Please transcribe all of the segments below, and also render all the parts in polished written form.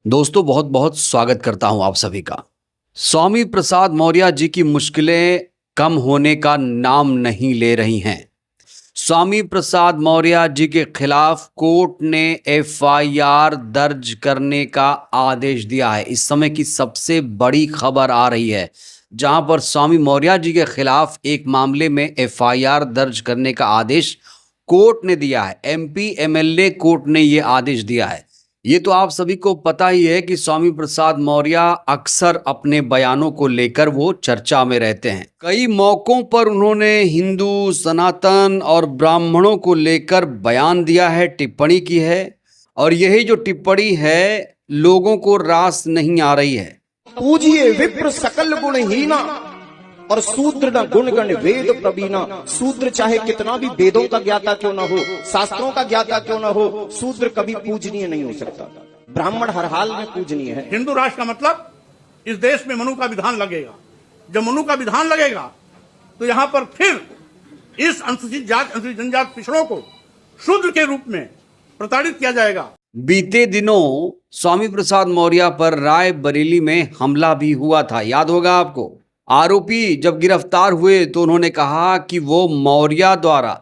दोस्तों बहुत बहुत स्वागत करता हूं आप सभी का। स्वामी प्रसाद मौर्य जी की मुश्किलें कम होने का नाम नहीं ले रही हैं। स्वामी प्रसाद मौर्य जी के खिलाफ कोर्ट ने एफआईआर दर्ज करने का आदेश दिया है। इस समय की सबसे बड़ी खबर आ रही है, जहां पर स्वामी मौर्य जी के खिलाफ एक मामले में एफआईआर दर्ज करने का आदेश कोर्ट ने दिया है। एमपी एमएलए कोर्ट ने ये आदेश दिया है। ये तो आप सभी को पता ही है कि स्वामी प्रसाद मौर्य अक्सर अपने बयानों को लेकर वो चर्चा में रहते हैं। कई मौकों पर उन्होंने हिंदू, सनातन और ब्राह्मणों को लेकर बयान दिया है, टिप्पणी की है, और यही जो टिप्पणी है लोगों को रास नहीं आ रही है। पूजिए विप्र सकल गुणहीना और शूद्र न गुण गण वेद प्रवीणा। शूद्र चाहे कितना भी वेदों का ज्ञाता क्यों ना हो, शास्त्रों का ज्ञाता क्यों ना हो, शूद्र कभी पूजनीय नहीं हो सकता। ब्राह्मण हर हाल में पूजनीय है। हिंदू राष्ट्र का मतलब इस देश में मनु का विधान लगेगा। जब मनु का विधान लगेगा तो यहां पर फिर इस अनुसूचित जाति, अनुसूचित जनजाति पिछड़ों को शूद्र के रूप में प्रताड़ित किया जाएगा। बीते दिनों स्वामी प्रसाद मौर्य पर रायबरेली में हमला भी हुआ था, याद होगा आपको। आरोपी जब गिरफ्तार हुए तो उन्होंने कहा कि वो मौर्य द्वारा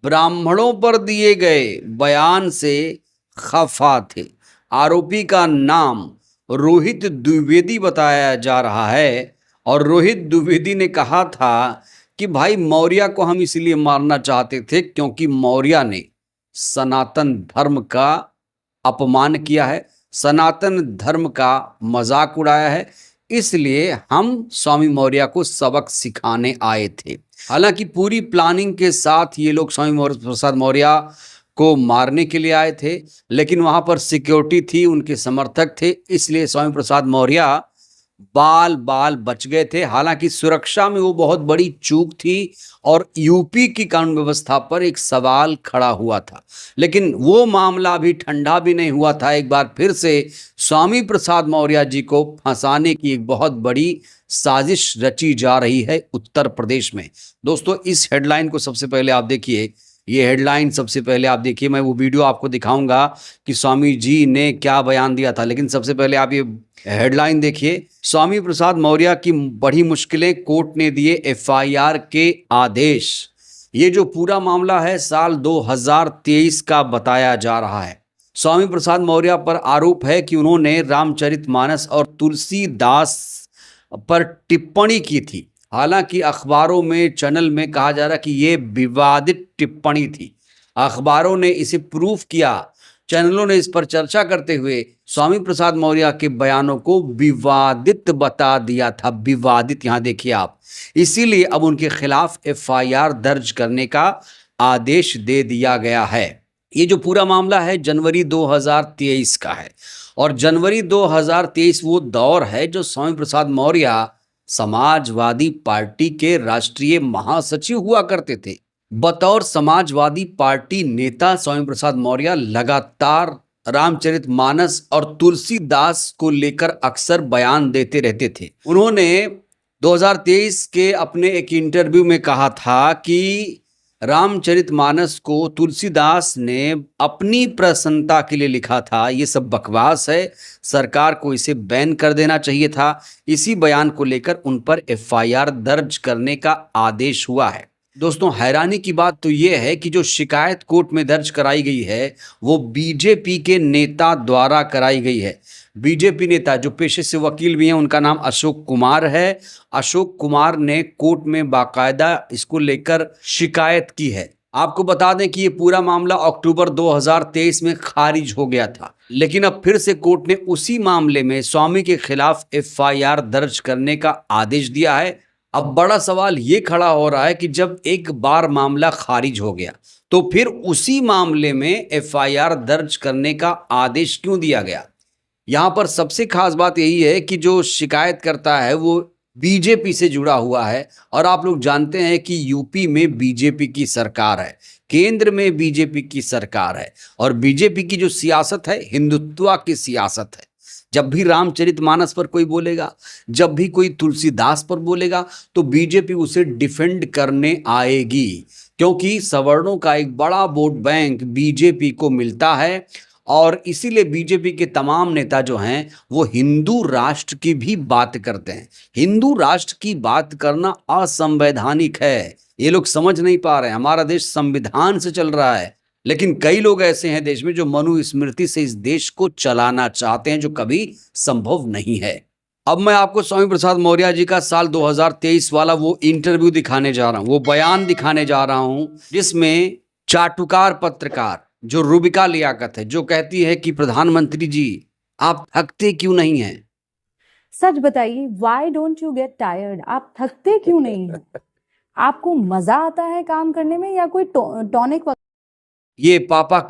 ब्राह्मणों पर दिए गए बयान से खफा थे। आरोपी का नाम रोहित द्विवेदी बताया जा रहा है और रोहित द्विवेदी ने कहा था कि भाई मौर्य को हम इसलिए मारना चाहते थे क्योंकि मौर्य ने सनातन धर्म का अपमान किया है, सनातन धर्म का मजाक उड़ाया है, इसलिए हम स्वामी मौर्य को सबक सिखाने आए थे। हालांकि पूरी प्लानिंग के साथ ये लोग स्वामी प्रसाद मौर्य को मारने के लिए आए थे, लेकिन वहां पर सिक्योरिटी थी, उनके समर्थक थे, इसलिए स्वामी प्रसाद मौर्य बाल बाल बच गए थे। हालांकि सुरक्षा में वो बहुत बड़ी चूक थी और यूपी की कानून व्यवस्था पर एक सवाल खड़ा हुआ था, लेकिन वो मामला भी ठंडा भी नहीं हुआ था। एक बार फिर से स्वामी प्रसाद मौर्य जी को फंसाने की एक बहुत बड़ी साजिश रची जा रही है उत्तर प्रदेश में। दोस्तों इस हेडलाइन को सबसे पहले आप देखिए, ये हेडलाइन सबसे पहले आप देखिए। मैं वो वीडियो आपको दिखाऊंगा कि स्वामी जी ने क्या बयान दिया था, लेकिन सबसे पहले आप ये हेडलाइन देखिए। स्वामी प्रसाद मौर्य की बड़ी मुश्किलें, कोर्ट ने दिए एफआईआर के आदेश। ये जो पूरा मामला है साल 2023 का बताया जा रहा है। स्वामी प्रसाद मौर्य पर आरोप है कि उन्होंने रामचरितमानस और तुलसीदास पर टिप्पणी की थी। हालांकि अखबारों में, चैनल में कहा जा रहा कि ये विवादित टिप्पणी थी। अखबारों ने इसे प्रूफ किया, चैनलों ने इस पर चर्चा करते हुए स्वामी प्रसाद मौर्य के बयानों को विवादित बता दिया था। विवादित, यहां देखिए आप। इसीलिए अब उनके खिलाफ एफआईआर दर्ज करने का आदेश दे दिया गया है। ये जो पूरा मामला है जनवरी 2023 का है, और जनवरी 2023 वो दौर है जो स्वामी प्रसाद मौर्य समाजवादी पार्टी के राष्ट्रीय महासचिव हुआ करते थे। बतौर समाजवादी पार्टी नेता स्वामी प्रसाद मौर्य लगातार रामचरितमानस और तुलसीदास को लेकर अक्सर बयान देते रहते थे। उन्होंने 2023 के अपने एक इंटरव्यू में कहा था कि रामचरितमानस को तुलसीदास ने अपनी प्रसन्नता के लिए लिखा था, ये सब बकवास है, सरकार को इसे बैन कर देना चाहिए था। इसी बयान को लेकर उन पर एफआईआर दर्ज करने का आदेश हुआ है। दोस्तों हैरानी की बात तो ये है कि जो शिकायत कोर्ट में दर्ज कराई गई है वो बीजेपी के नेता द्वारा कराई गई है। बीजेपी नेता जो पेशे से वकील भी हैं, उनका नाम अशोक कुमार है। अशोक कुमार ने कोर्ट में बाकायदा इसको लेकर शिकायत की है। आपको बता दें कि ये पूरा मामला अक्टूबर 2023 में खारिज हो गया था, लेकिन अब फिर से कोर्ट ने उसी मामले में स्वामी के खिलाफ एफआईआर दर्ज करने का आदेश दिया है। अब बड़ा सवाल ये खड़ा हो रहा है कि जब एक बार मामला खारिज हो गया तो फिर उसी मामले में एफआईआर दर्ज करने का आदेश क्यों दिया गया। यहाँ पर सबसे खास बात यही है कि जो शिकायत करता है वो बीजेपी से जुड़ा हुआ है, और आप लोग जानते हैं कि यूपी में बीजेपी की सरकार है, केंद्र में बीजेपी की सरकार है, और बीजेपी की जो सियासत है हिंदुत्व की सियासत है। जब भी रामचरितमानस पर कोई बोलेगा, जब भी कोई तुलसीदास पर बोलेगा, तो बीजेपी उसे डिफेंड करने आएगी, क्योंकि सवर्णों का एक बड़ा वोट बैंक बीजेपी को मिलता है और इसीलिए बीजेपी के तमाम नेता जो हैं वो हिंदू राष्ट्र की भी बात करते हैं। हिंदू राष्ट्र की बात करना असंवैधानिक है, ये लोग समझ नहीं पा रहे हैं। हमारा देश संविधान से चल रहा है, लेकिन कई लोग ऐसे हैं देश में जो मनुस्मृति से इस देश को चलाना चाहते हैं, जो कभी संभव नहीं है। अब मैं आपको स्वामी प्रसाद मौर्य जी का साल 2023 वाला वो इंटरव्यू दिखाने जा रहा हूं, वो बयान दिखाने जा रहा हूं, जिसमें चाटुकार पत्रकार जो रूबिका लियाकत है, जो कहती है कि प्रधानमंत्री जी आप थकते क्यों नहीं हैं? सच बताइए, why don't you get tired? आप थकते क्यों नहीं हैं? आपको मजा आता है काम करने में या कोई टॉनिक? ये पापा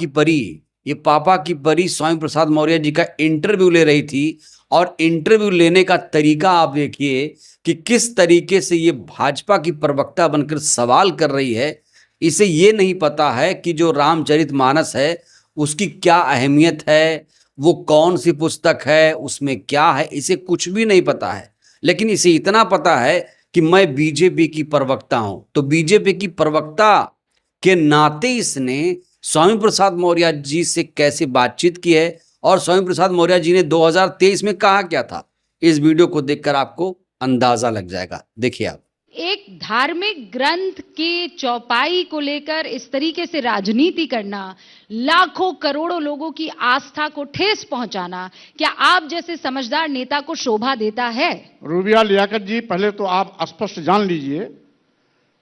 की परी स्वामी प्रसाद मौर्य जी का इंटरव्यू ले रही थी, और इंटरव्यू लेने का तरीका आप देखिए कि किस तरीके से ये भाजपा की प्रवक्ता बनकर सवाल कर रही है। इसे ये नहीं पता है कि जो रामचरितमानस है उसकी क्या अहमियत है, वो कौन सी पुस्तक है, उसमें क्या है, इसे कुछ भी नहीं पता है। लेकिन इसे इतना पता है कि मैं बीजेपी की प्रवक्ता हूं, तो बीजेपी की प्रवक्ता के नाते इसने स्वामी प्रसाद मौर्य जी से कैसे बातचीत की है और स्वामी प्रसाद मौर्य जी ने 2023 में कहा क्या था, इस वीडियो को देखकर आपको अंदाजा लग जाएगा। देखिए आप। एक धार्मिक ग्रंथ के चौपाई को लेकर इस तरीके से राजनीति करना, लाखों करोड़ों लोगों की आस्था को ठेस पहुंचाना, क्या आप जैसे समझदार नेता को शोभा देता है? रूबिया लियाकत जी, पहले तो आप स्पष्ट जान लीजिए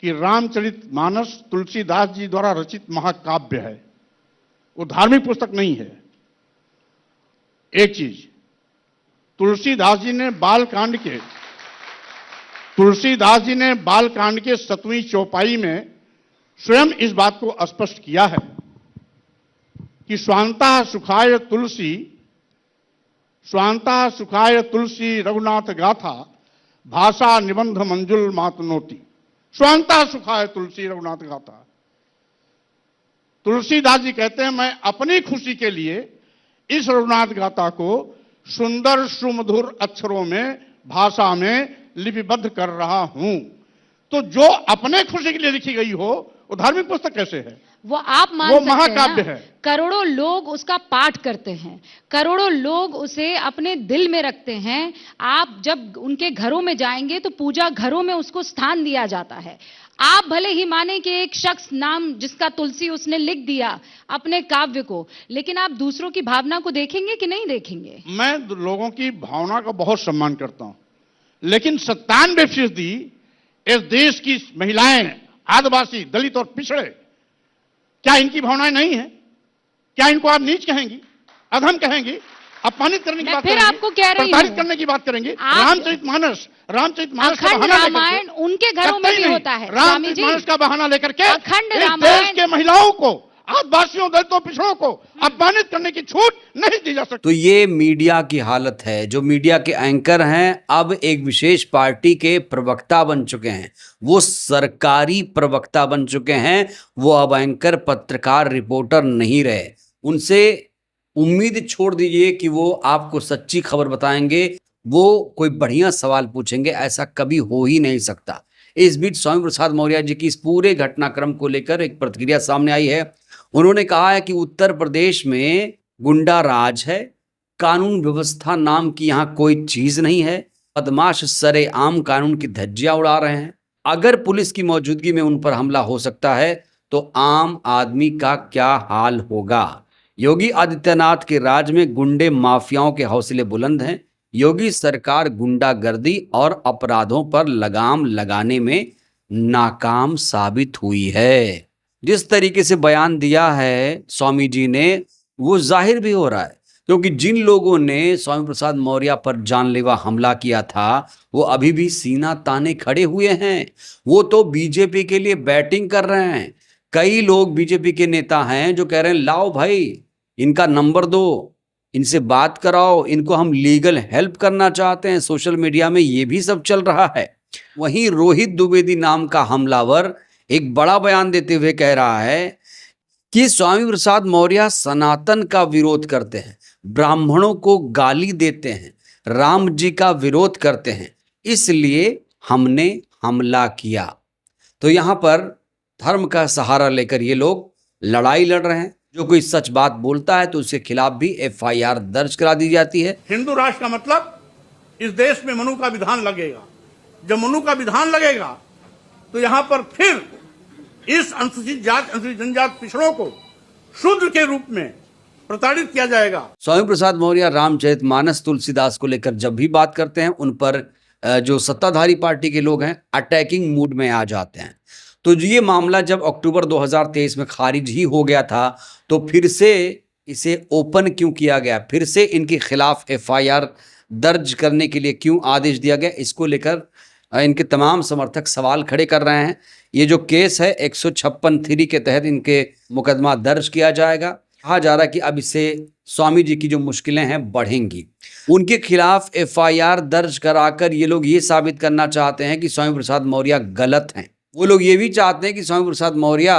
कि रामचरितमानस तुलसीदास जी द्वारा रचित महाकाव्य है, वो धार्मिक पुस्तक नहीं है। एक चीज, तुलसीदास जी ने बालकांड के 7वीं चौपाई में स्वयं इस बात को स्पष्ट किया है कि स्वांतः सुखाय तुलसी रघुनाथ गाथा भाषा निबंध मंजुल मातनोति। स्वांतः सुखाय तुलसी रघुनाथ गाथा। तुलसीदास जी कहते हैं मैं अपनी खुशी के लिए इस रघुनाथ गाथा को सुंदर सुमधुर अक्षरों में, भाषा में लिपिबद्ध कर रहा हूं। तो जो अपने खुशी के लिए लिखी गई हो वो धार्मिक पुस्तक कैसे है? वो आप मान वो सकते हैं महाकाव्य ना? है। करोड़ों लोग उसका पाठ करते हैं, करोड़ों लोग उसे अपने दिल में रखते हैं। आप जब उनके घरों में जाएंगे तो पूजा घरों में उसको स्थान दिया जाता है। आप भले ही माने कि एक शख्स नाम जिसका तुलसी उसने लिख दिया अपने काव्य को, लेकिन आप दूसरों की भावना को देखेंगे कि नहीं देखेंगे? मैं लोगों की भावना का बहुत सम्मान करता हूं, लेकिन 97% इस देश की महिलाएं, आदिवासी, दलित और पिछड़े, क्या इनकी भावनाएं नहीं है? क्या इनको आप नीच कहेंगी, अधम कहेंगी, अपमानित करने की बात फिर करेंगे, आपको कह रही प्रताड़ित हूं, करने की बात करेंगे? रामचरितमानस का अखंड बहाना लेकर रामायण उनके घरों में भी होता है। स्वामी जी, रामचरितमानस का बहाना लेकर के अखंड इस देश रामायण के महिलाओं को, आदिवासियों, दलितों, पिछड़ों को अपमानित करने की छूट नहीं दी जा सकती। तो ये मीडिया की हालत है। जो मीडिया के एंकर हैं अब एक विशेष पार्टी के प्रवक्ता बन चुके हैं, वो सरकारी प्रवक्ता बन चुके हैं। वो अब एंकर, पत्रकार, रिपोर्टर नहीं रहे। उनसे उम्मीद छोड़ दीजिए कि वो आपको सच्ची खबर बताएंगे, वो कोई बढ़िया सवाल पूछेंगे, ऐसा कभी हो ही नहीं सकता। इस बीच स्वामी प्रसाद मौर्य जी की इस पूरे घटनाक्रम को लेकर एक प्रतिक्रिया सामने आई है। उन्होंने कहा है कि उत्तर प्रदेश में गुंडा राज है, कानून व्यवस्था नाम की यहाँ कोई चीज नहीं है, बदमाश सरेआम कानून की धज्जियां उड़ा रहे हैं। अगर पुलिस की मौजूदगी में उन पर हमला हो सकता है तो आम आदमी का क्या हाल होगा। योगी आदित्यनाथ के राज में गुंडे माफियाओं के हौसले बुलंद हैं। योगी सरकार गुंडागर्दी और अपराधों पर लगाम लगाने में नाकाम साबित हुई है। जिस तरीके से बयान दिया है स्वामी जी ने, वो जाहिर भी हो रहा है, क्योंकि जिन लोगों ने स्वामी प्रसाद मौर्य पर जानलेवा हमला किया था वो अभी भी सीना ताने खड़े हुए हैं। वो तो बीजेपी के लिए बैटिंग कर रहे हैं। कई लोग बीजेपी के नेता हैं जो कह रहे हैं लाओ भाई इनका नंबर दो, इनसे बात कराओ, इनको हम लीगल हेल्प करना चाहते हैं। सोशल मीडिया में ये भी सब चल रहा है। वहीं रोहित द्विवेदी नाम का हमलावर एक बड़ा बयान देते हुए कह रहा है कि स्वामी प्रसाद मौर्य सनातन का विरोध करते हैं, ब्राह्मणों को गाली देते हैं, राम जी का विरोध करते हैं, इसलिए हमने हमला किया। तो यहाँ पर धर्म का सहारा लेकर ये लोग लड़ाई लड़ रहे हैं। जो कोई सच बात बोलता है तो उसके खिलाफ भी एफआईआर दर्ज करा दी जाती है। हिंदू राष्ट्र का मतलब इस देश में मनु का विधान लगेगा। जब मनु का विधान लगेगा तो यहां पर फिर इस अनुसूचित जाति अनुसूचित जनजाति पिछड़ों को शूद्र के रूप में प्रताड़ित किया जाएगा। स्वामी प्रसाद मौर्य रामचरितमानस तुलसीदास को लेकर जब भी बात करते हैं उन पर जो सत्ताधारी पार्टी के लोग हैं अटैकिंग मूड में आ जाते हैं। तो ये मामला जब अक्टूबर 2023 में खारिज ही हो गया था तो फिर से इसे ओपन क्यों किया गया, फिर से इनके खिलाफ एफआईआर दर्ज करने के लिए क्यों आदेश दिया गया, इसको लेकर इनके तमाम समर्थक सवाल खड़े कर रहे हैं। ये जो केस है 156(3) के तहत इनके मुकदमा दर्ज किया जाएगा। कहा जा रहा है कि अब इससे स्वामी जी की जो मुश्किलें हैं बढ़ेंगी। उनके खिलाफ एफआईआर दर्ज कराकर ये लोग ये साबित करना चाहते हैं कि स्वामी प्रसाद मौर्य गलत हैं। वो लोग ये भी चाहते हैं कि स्वामी प्रसाद मौर्य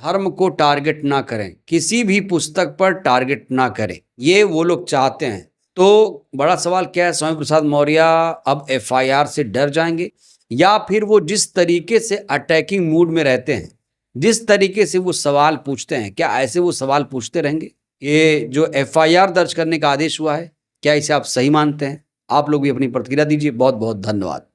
धर्म को टारगेट ना करें, किसी भी पुस्तक पर टारगेट ना करें, ये वो लोग चाहते हैं। तो बड़ा सवाल क्या है, स्वामी प्रसाद मौर्य अब एफआईआर से डर जाएंगे या फिर वो जिस तरीके से अटैकिंग मूड में रहते हैं, जिस तरीके से वो सवाल पूछते हैं, क्या ऐसे वो सवाल पूछते रहेंगे? ये जो एफआईआर दर्ज करने का आदेश हुआ है, क्या इसे आप सही मानते हैं? आप लोग भी अपनी प्रतिक्रिया दीजिए। बहुत बहुत धन्यवाद।